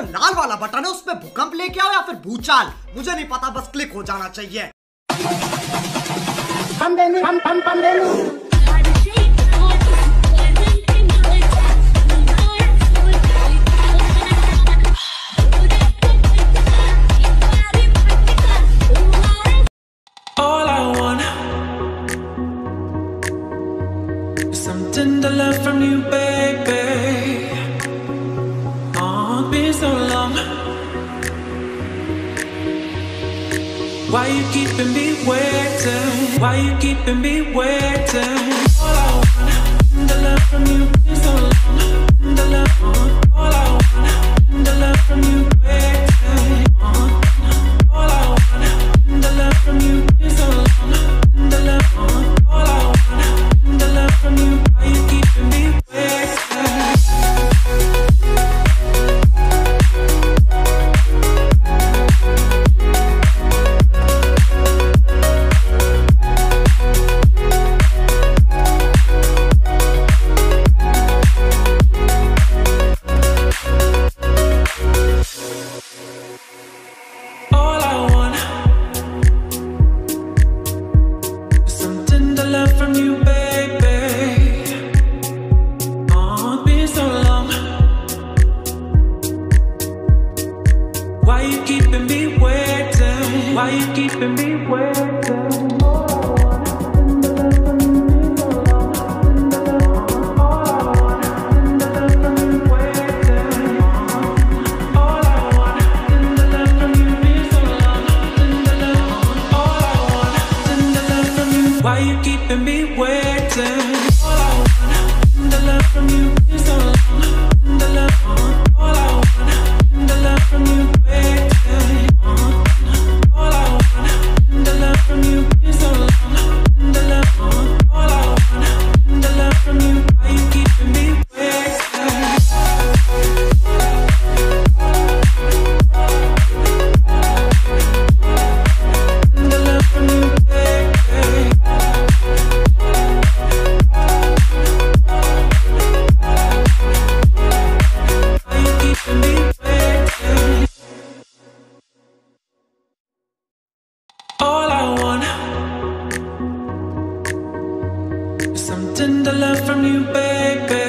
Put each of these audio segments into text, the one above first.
जो लाल वाला बटन है उसमें भूकंप लेके आओ या फिर भूचाल, मुझे नहीं पता, बस क्लिक हो जाना चाहिए। Something to love from you, baby. Oh, been so long. Why you keeping me waiting? Why you keeping me waiting? All I want, the love from you, been so long. The love, all I want, the love from you, waiting. All I want, the love from you, been so long. The love, all I want, the love from you. Why you keeping me waiting? All I want, something to love from you, baby. Oh, been so long. Why you keeping me waiting? Why you keeping me waiting? Why you keeping me waiting? All I want, the love from you is so long. The love, all I want, the love from you waiting. All I want, the love from you is so long. The love, all I want, the love from you. Why you keeping me waiting? The love from you, baby. Why you keeping me waiting? All I want is something to love from you, baby.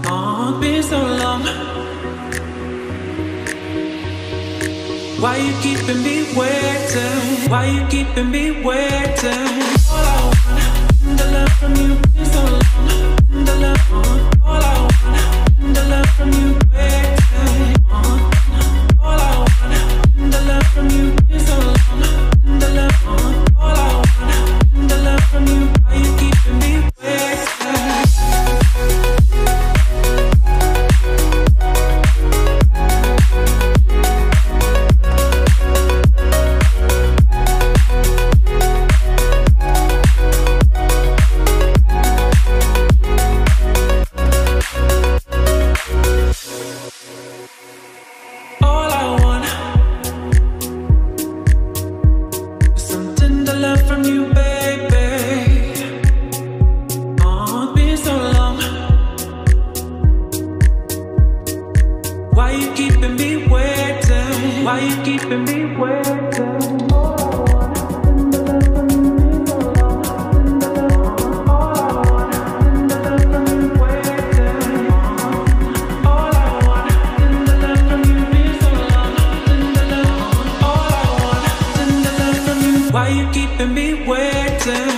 Oh, been so long. Why you keeping me waiting? Why you keeping me waiting? All I want, the love from you is so long. The love, all I want, the love from you waiting. All I want, the love from you is so long. The love, all I want, the love from you. Why you keeping me waiting? All I want is something to love from you, baby. Oh, been so long. Why you keeping me waiting? Why you keeping me waiting? Why you keeping me waiting?